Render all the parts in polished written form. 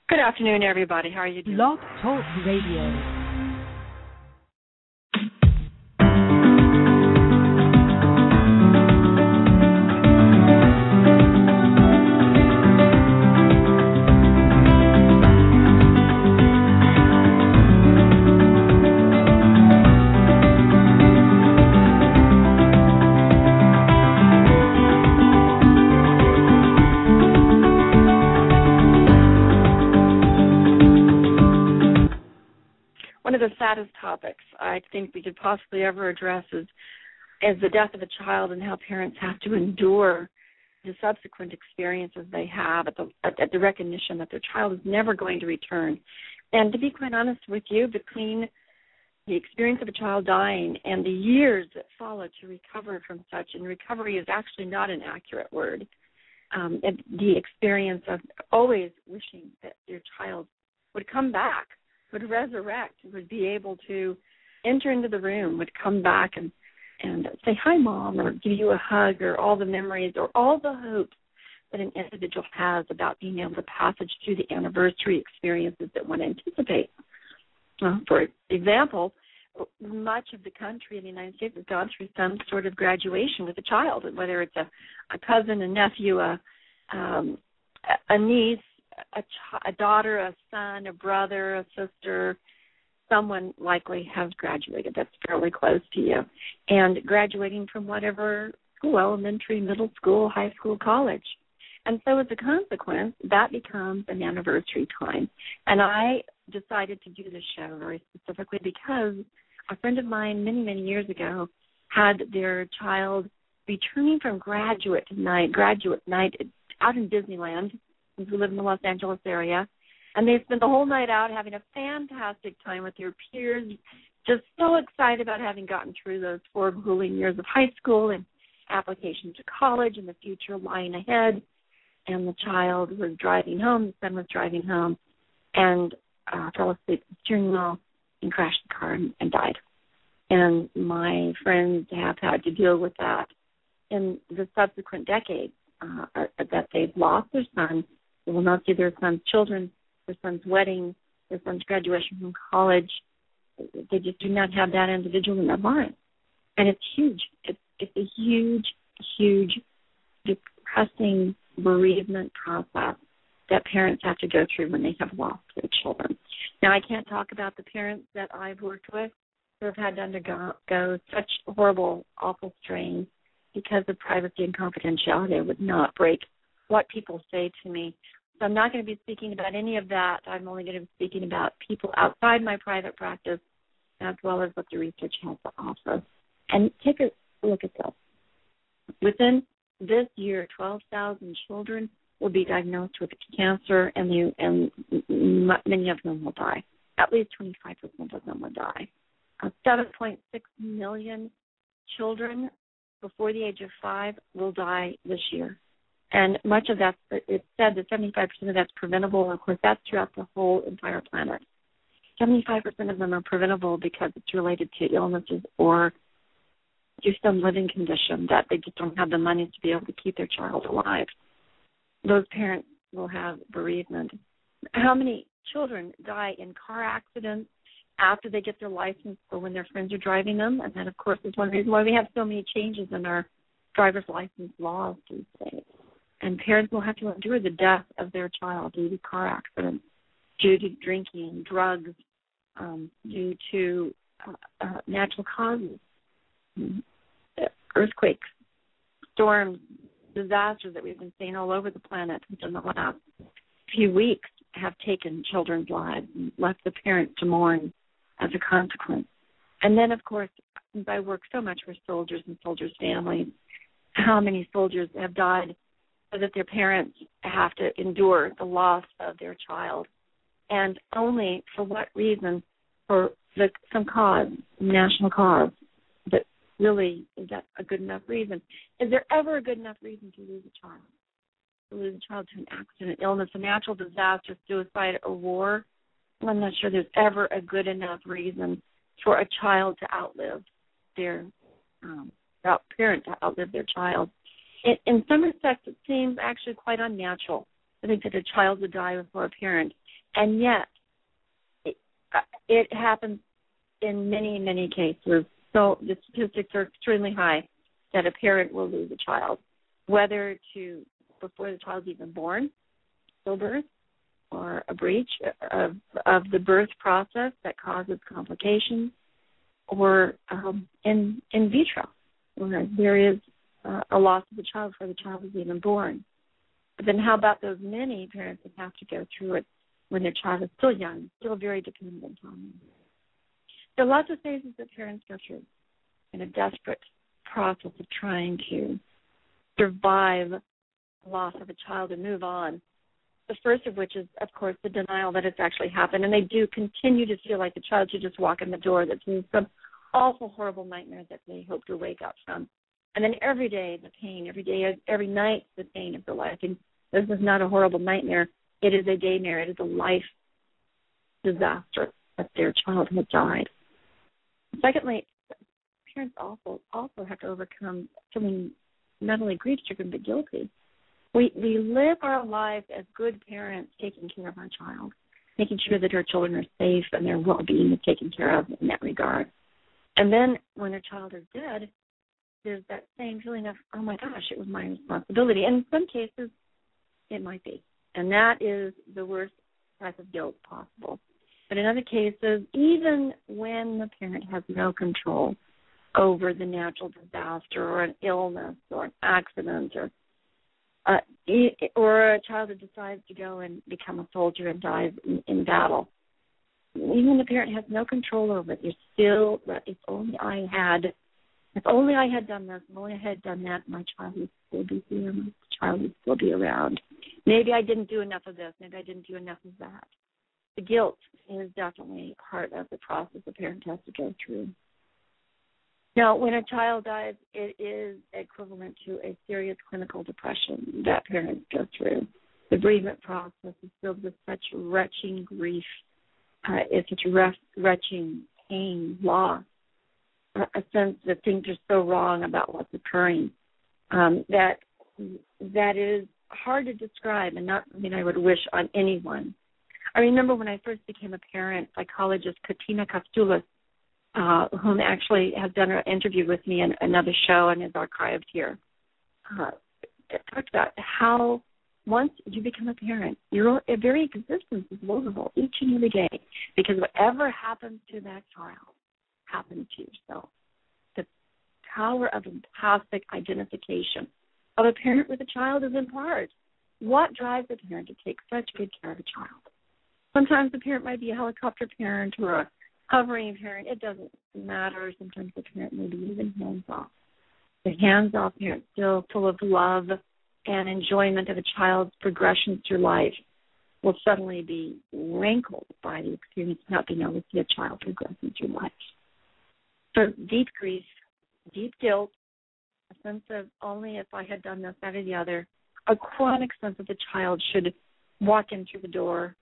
Good afternoon, everybody. How are you doing? Blog Talk Radio. One of the saddest topics I think we could possibly ever address is the death of a child and how parents have to endure the subsequent experiences they have at the recognition that their child is never going to return. And to be quite honest with you, between the experience of a child dying and the years that follow to recover from such, and recovery is actually not an accurate word, the experience of always wishing that your child would come back, would resurrect, would be able to enter into the room, would come back and say, hi, Mom, or give you a hug, or all the memories or all the hopes that an individual has about being able to passage through the anniversary experiences that one anticipates. For example, much of the country in the United States has gone through some sort of graduation with a child, whether it's a cousin, a nephew, a niece, a daughter, a son, a brother, a sister. Someone likely has graduated that's fairly close to you, and graduating from whatever school, elementary, middle school, high school, college. And so as a consequence, that becomes an anniversary time. And I decided to do this show very specifically because a friend of mine many, many years ago had their child returning from graduate night out in Disneyland, since we live in the Los Angeles area, and they spent the whole night out having a fantastic time with their peers, just so excited about having gotten through those 4 grueling years of high school and application to college and the future lying ahead. And the child was driving home, the son was driving home, and fell asleep at the steering wheel and crashed the car and died. And my friends have had to deal with that in the subsequent decades, that they've lost their son. They will not see their son's children, their son's wedding, their son's graduation from college. They just do not have that individual in their lives. And it's huge. It's a huge, huge, depressing bereavement process that parents have to go through when they have lost their children. Now, I can't talk about the parents that I've worked with who have had to undergo such horrible, awful strain because of privacy and confidentiality. I would not break what people say to me. So I'm not going to be speaking about any of that. I'm only going to be speaking about people outside my private practice, as well as what the research has to offer. And take a look at this. Within this year, 12,000 children will be diagnosed with cancer, and many of them will die. At least 25% of them will die. 7.6 million children before the age of 5 will die this year. And much of that, it's said that 75% of that's preventable. And, of course, that's throughout the whole entire planet. 75% of them are preventable because it's related to illnesses or to some living condition that they just don't have the money to be able to keep their child alive. Those parents will have bereavement. How many children die in car accidents after they get their license or when their friends are driving them? And that, of course, is one reason why we have so many changes in our driver's license laws these days. And parents will have to endure the death of their child due to car accidents, due to drinking, drugs, due to natural causes, earthquakes, storms, disasters that we've been seeing all over the planet within the last few weeks have taken children's lives and left the parents to mourn as a consequence. And then, of course, since I work so much with soldiers and soldiers' families, how many soldiers have died so that their parents have to endure the loss of their child, and only for what reason? For some cause, national cause. But really, is that a good enough reason? Is there ever a good enough reason to lose a child? To lose a child to an accident, illness, a natural disaster, suicide, or war? I'm not sure there's ever a good enough reason for a child to outlive their parent to outlive their child. In some respects, it seems actually quite unnatural. I think that a child would die before a parent. And yet, it happens in many, many cases. So the statistics are extremely high that a parent will lose a child, whether before the child's even born, stillbirth, or a breach of the birth process that causes complications, or in vitro, where there is a loss of the child before the child is even born. But then how about those many parents that have to go through it when their child is still young, still very dependent on them? There are lots of phases that parents go through in a desperate process of trying to survive the loss of a child and move on. The first of which is, of course, the denial that it's actually happened, and they do continue to feel like the child should just walk in the door. That's some awful, horrible nightmare that they hope to wake up from. And then every day, the pain, every night, the pain of the life. And this is not a horrible nightmare. It is a daymare. It is a life disaster that their child has died. Secondly, parents also have to overcome feeling not only grief-stricken but guilty. We live our lives as good parents, taking care of our child, making sure that our children are safe and their well-being is taken care of in that regard. And then when a child is dead, there's that same feeling of, oh my gosh, it was my responsibility. And in some cases, it might be. And that is the worst type of guilt possible. But in other cases, even when the parent has no control over the natural disaster or an illness or an accident or a child that decides to go and become a soldier and dies in battle, even when the parent has no control over it, you're still, if only I had done this, if only I had done that, my child would still be here, my child would still be around. Maybe I didn't do enough of this, maybe I didn't do enough of that. The guilt is definitely part of the process a parent has to go through. Now, when a child dies, it is equivalent to a serious clinical depression that parents go through. The bereavement process is filled with such retching grief. It's such retching pain, loss, a sense that things are so wrong about what's occurring that is hard to describe and not something I would wish on anyone. I remember when I first became a parent, psychologist Katina Kostoulis, whom actually has done an interview with me in another show and is archived here, talked about how once you become a parent, your very existence is vulnerable each and every day because whatever happens to that child happens to yourself. The power of empathic identification of a parent with a child is in part what drives a parent to take such good care of a child. Sometimes the parent might be a helicopter parent or a hovering parent. It doesn't matter. Sometimes the parent may be even hands-off. The hands-off parent still full of love and enjoyment of a child's progression through life will suddenly be rankled by the experience of not being able to see a child progressing through life. So deep grief, deep guilt, a sense of only if I had done this, that, or the other, a chronic sense that the child should walk in through the door.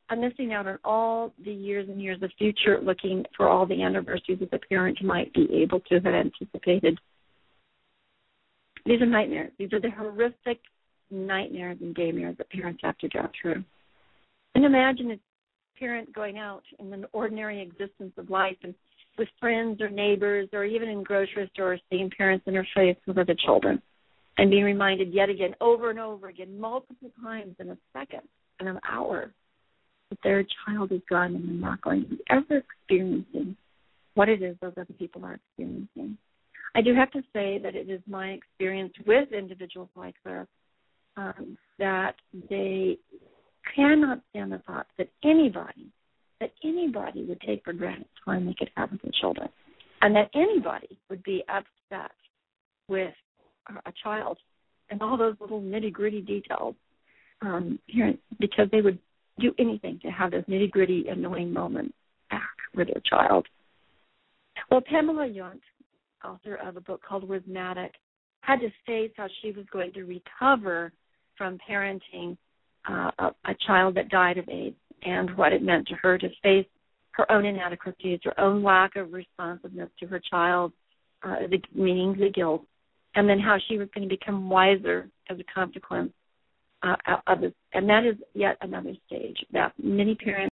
I'm missing out on all the years and years of future looking for all the anniversaries that the parent might be able to have anticipated. These are nightmares. These are the horrific nightmares and daymares that parents have to go through. And imagine a parent going out in an ordinary existence of life and with friends or neighbors or even in grocery stores seeing parents interface with other children and being reminded yet again, over and over again, multiple times in a second, in an hour, that their child is gone and they're not going to be ever experiencing what it is those other people are experiencing. I do have to say that it is my experience with individuals like this that they cannot stand the thought that anybody would take for granted the time they could have with their children, and that anybody would be upset with a child and all those little nitty-gritty details because they would do anything to have those nitty-gritty annoying moments back with their child. Well, Pamela Yount, author of a book called Rhythmatic, had to face how she was going to recover from parenting a child that died of AIDS and what it meant to her to face her own inadequacies, her own lack of responsiveness to her child, meaning the guilt, and then how she was going to become wiser as a consequence and that is yet another stage that many parents